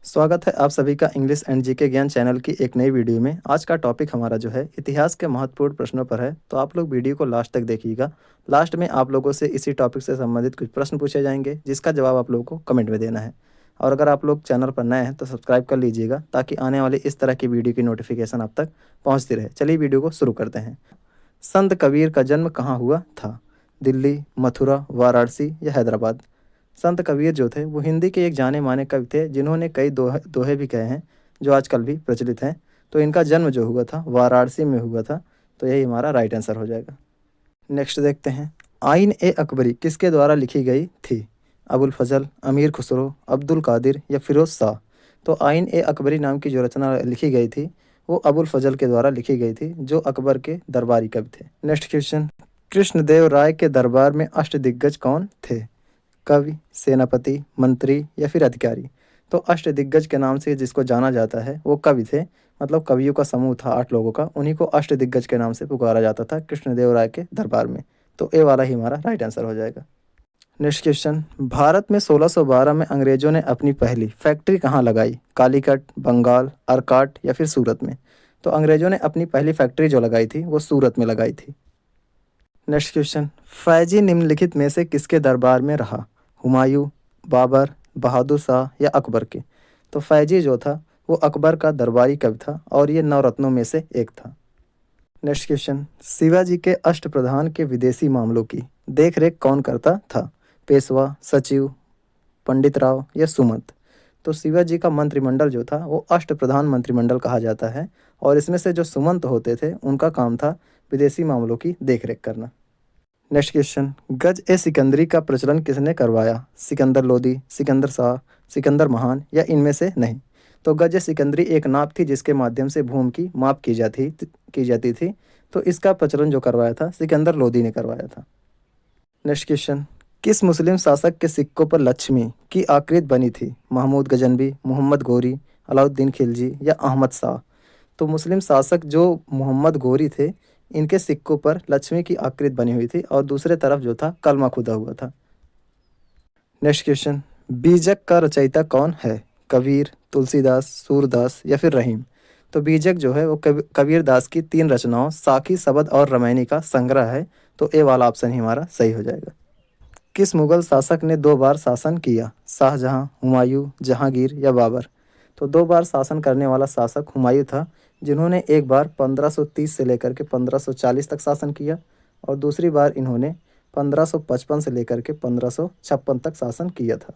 स्वागत है आप सभी का इंग्लिश एंड जीके ज्ञान चैनल की एक नई वीडियो में। आज का टॉपिक हमारा जो है इतिहास के महत्वपूर्ण प्रश्नों पर है, तो आप लोग वीडियो को लास्ट तक देखिएगा। लास्ट में आप लोगों से इसी टॉपिक से संबंधित कुछ प्रश्न पूछे जाएंगे, जिसका जवाब आप लोगों को कमेंट में देना है। और अगर आप लोग चैनल पर नए हैं तो सब्सक्राइब कर लीजिएगा, ताकि आने वाली इस तरह की वीडियो की नोटिफिकेशन आप तक पहुँचती रहे। चलिए वीडियो को शुरू करते हैं। संत कबीर का जन्म कहाँ हुआ था? दिल्ली, मथुरा, वाराणसी या हैदराबाद? संत कबीर जो थे वो हिंदी के एक जाने माने कवि थे, जिन्होंने कई दोहे दोहे भी कहे हैं, जो आजकल भी प्रचलित हैं। तो इनका जन्म जो हुआ था वाराणसी में हुआ था। तो यही हमारा राइट आंसर हो जाएगा। नेक्स्ट देखते हैं। आइन ए अकबरी किसके द्वारा लिखी गई थी? अबुल फजल, अमीर खुसरो, अब्दुल कादिर या फिरोज शाह? तो आइन ए अकबरी नाम की जो रचना लिखी गई थी वो अबुल फजल के द्वारा लिखी गई थी, जो अकबर के दरबारी कवि थे। Next question. कृष्णदेव राय के दरबार में अष्टदिग्गज कौन थे? कवि, सेनापति, मंत्री या फिर अधिकारी? तो अष्टदिग्गज के नाम से जिसको जाना जाता है वो कवि थे, मतलब कवियों का समूह था 8 लोगों का। उन्हीं को अष्टदिग्गज के नाम से पुकारा जाता था कृष्णदेव राय के दरबार में। तो ए वाला ही हमारा राइट आंसर हो जाएगा। Next question. भारत में 1612 में अंग्रेजों ने अपनी पहली फैक्ट्री कहाँ लगाई? कालीकट, बंगाल, अरकाट या फिर सूरत में? तो अंग्रेजों ने अपनी पहली फैक्ट्री जो लगाई थी वो सूरत में लगाई थी। Next question. फैजी निम्नलिखित में से किसके दरबार में रहा? हुमायूं, बाबर, बहादुर शाह या अकबर के? तो फैजी जो था वो अकबर का दरबारी कवि था, और ये नवरत्नों में से एक था। Next question. शिवाजी के अष्टप्रधान के विदेशी मामलों की देखरेख कौन करता था? पेशवा, सचिव, पंडित राव या सुमंत? तो शिवाजी का मंत्रिमंडल जो था वो अष्टप्रधान मंत्रिमंडल कहा जाता है, और इसमें से जो सुमंत होते थे उनका काम था विदेशी मामलों की देखरेख करना। Next question. गज ए सिकंदरी का प्रचलन किसने करवाया? सिकंदर लोदी, सिकंदर शाह, सिकंदर महान या इनमें से नहीं? तो गज ए सिकंदरी एक नाप थी जिसके माध्यम से भूमि की माप की जाती थी। तो इसका प्रचलन जो करवाया था सिकंदर लोदी ने करवाया था। Next question. किस मुस्लिम शासक के सिक्कों पर लक्ष्मी की आकृति बनी थी? महमूद गजनबी, मोहम्मद गोरी, अलाउद्दीन खिलजी या अहमद शाह? तो मुस्लिम शासक जो मोहम्मद गोरी थे, इनके सिक्कों पर लक्ष्मी की आकृति बनी हुई थी, और दूसरे तरफ जो था कलमा खुदा हुआ था। Next question. बीजक का रचयिता कौन है? कबीर, तुलसीदास, सूरदास या फिर रहीम? तो बीजक जो है वो कबीर दास की 3 रचनाओं साखी, शबद और रामायणी का संग्रह है। तो ए वाला ऑप्शन ही हमारा सही हो जाएगा। किस मुगल शासक ने 2 बार शासन किया? शाहजहां, हुमायूं, जहांगीर या बाबर? तो 2 बार शासन करने वाला शासक हुमायूं था, जिन्होंने एक बार 1530 से लेकर के 1540 तक शासन किया, और दूसरी बार इन्होंने 1555 से लेकर के 1556 तक शासन किया था।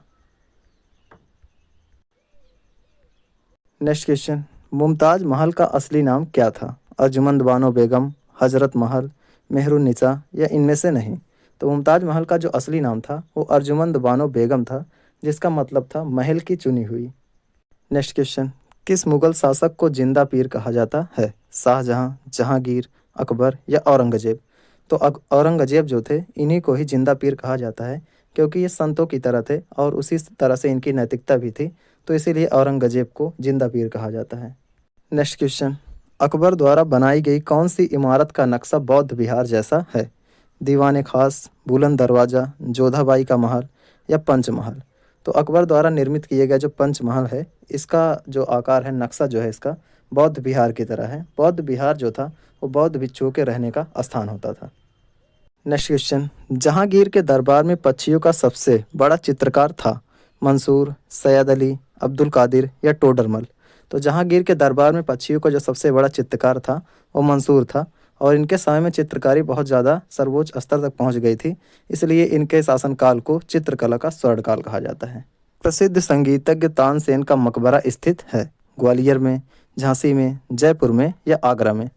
Next question. मुमताज महल का असली नाम क्या था? अर्जुमंद बानो बेगम, हजरत महल, मेहरुन्निसा या इनमें से नहीं? तो मुमताज महल का जो असली नाम था वो अर्जुमंद बानो बेगम था, जिसका मतलब था महल की चुनी हुई। Next question. किस मुगल शासक को जिंदा पीर कहा जाता है? शाहजहां, जहांगीर, अकबर या औरंगजेब? तो औरंगजेब जो थे इन्हीं को ही जिंदा पीर कहा जाता है, क्योंकि ये संतों की तरह थे और उसी तरह से इनकी नैतिकता भी थी। तो इसीलिए औरंगजेब को जिंदा पीर कहा जाता है। Next question. अकबर द्वारा बनाई गई कौन सी इमारत का नक्शा बौद्ध विहार जैसा है? दीवान खास, बुलंद दरवाज़ा, जोधाबाई का महल या पंचमहल? तो अकबर द्वारा निर्मित किए गए जो पंचमहल है, इसका जो आकार है, नक्शा जो है इसका बौद्ध विहार की तरह है। बौद्ध विहार जो था वो बौद्ध भिक्षुओं के रहने का स्थान होता था। Next question. जहांगीर के दरबार में पक्षियों का सबसे बड़ा चित्रकार था? मंसूर, सैयद अली, अब्दुल कादिर या टोडरमल? तो जहांगीर के दरबार में पक्षियों का जो सबसे बड़ा चित्रकार था वो मंसूर था, और इनके समय में चित्रकारी बहुत ज़्यादा सर्वोच्च स्तर तक पहुंच गई थी, इसलिए इनके शासनकाल को चित्रकला का स्वर्णकाल कहा जाता है। प्रसिद्ध संगीतज्ञ तानसेन का मकबरा स्थित है? ग्वालियर में, झांसी में, जयपुर में या आगरा में?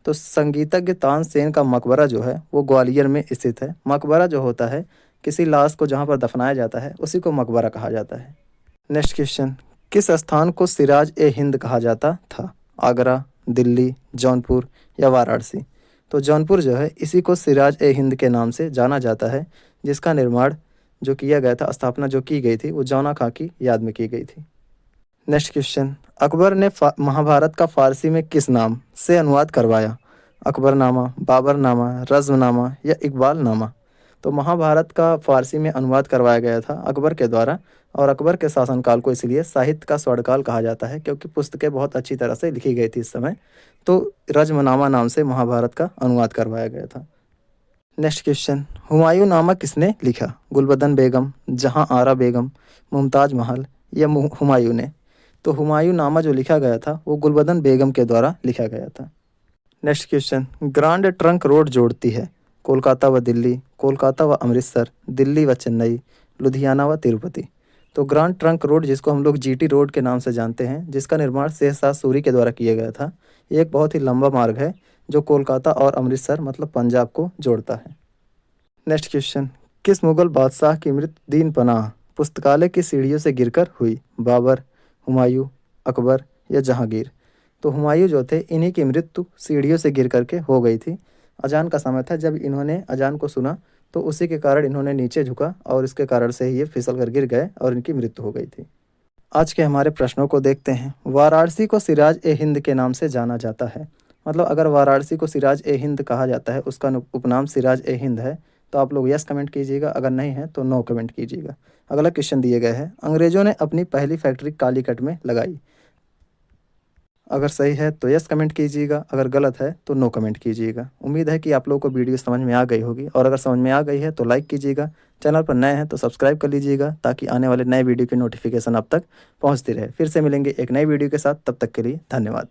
तो संगीतज्ञ तानसेन का मकबरा जो है वो ग्वालियर में स्थित है। मकबरा जो होता है किसी लाश को जहाँ पर दफनाया जाता है उसी को मकबरा कहा जाता है। Next question. किस स्थान को सिराज ए हिंद कहा जाता था? आगरा, दिल्ली, जौनपुर या वाराणसी? तो जौनपुर जो है इसी को सिराज ए हिंद के नाम से जाना जाता है, जिसका निर्माण जो किया गया था, स्थापना जो की गई थी वो जौना खां की याद में की गई थी। Next question. अकबर ने महाभारत का फारसी में किस नाम से अनुवाद करवाया? अकबरनामा, बाबरनामा, रज़्मनामा या इकबालनामा? तो महाभारत का फ़ारसी में अनुवाद करवाया गया था अकबर के द्वारा, और अकबर के शासनकाल को इसलिए साहित्य का स्वर्णकाल कहा जाता है क्योंकि पुस्तकें बहुत अच्छी तरह से लिखी गई थी इस समय। तो रज़्मनामा नाम से महाभारत का अनुवाद करवाया गया था। नेक्स्ट क्वेश्चन, हुमायूं नामा किसने लिखा? गुलबदन बेगम, जहां आरा बेगम, मुमताज महल या हुमायूं ने? तो हुमायूं नामा जो लिखा गया था वो गुलबदन बेगम के द्वारा लिखा गया था। Next question, grand trunk road जोड़ती है कोलकाता व दिल्ली, कोलकाता व अमृतसर, दिल्ली व चेन्नई, लुधियाना व तिरुपति? तो ग्रांड ट्रंक रोड, जिसको हम लोग जीटी रोड के नाम से जानते हैं, जिसका निर्माण शेरशाह सूरी के द्वारा किया गया था, ये एक बहुत ही लंबा मार्ग है जो कोलकाता और अमृतसर मतलब पंजाब को जोड़ता है। नेक्स्ट क्वेश्चन, किस मुगल बादशाह की मृत्यु दीन पनाह पुस्तकालय की सीढ़ियों से गिरकर हुई? बाबर, हुमायूं, अकबर या जहांगीर? तो हुमायूं जो थे, इन्हीं की मृत्यु सीढ़ियों से गिर करके हो गई थी। अजान का समय था, जब इन्होंने अजान को सुना तो उसी के कारण इन्होंने नीचे झुका और इसके कारण से ही ये फिसल कर गिर गए और इनकी मृत्यु हो गई थी। आज के हमारे प्रश्नों को देखते हैं। वाराणसी को सिराज ए हिंद के नाम से जाना जाता है। मतलब अगर वाराणसी को सिराज ए हिंद कहा जाता है, उसका उपनाम सिराज ए हिंद है, तो आप लोग यस कमेंट कीजिएगा, अगर नहीं है तो नो कमेंट कीजिएगा। अगला क्वेश्चन दिए गए हैं, अंग्रेजों ने अपनी पहली फैक्ट्री कालीकट में लगाई। अगर सही है तो यस कमेंट कीजिएगा, अगर गलत है तो नो कमेंट कीजिएगा। उम्मीद है कि आप लोगों को वीडियो समझ में आ गई होगी, और अगर समझ में आ गई है तो लाइक कीजिएगा। चैनल पर नए हैं तो सब्सक्राइब कर लीजिएगा ताकि आने वाले नए वीडियो की नोटिफिकेशन आप तक पहुंचती रहे। फिर से मिलेंगे एक नई वीडियो के साथ, तब तक के लिए धन्यवाद।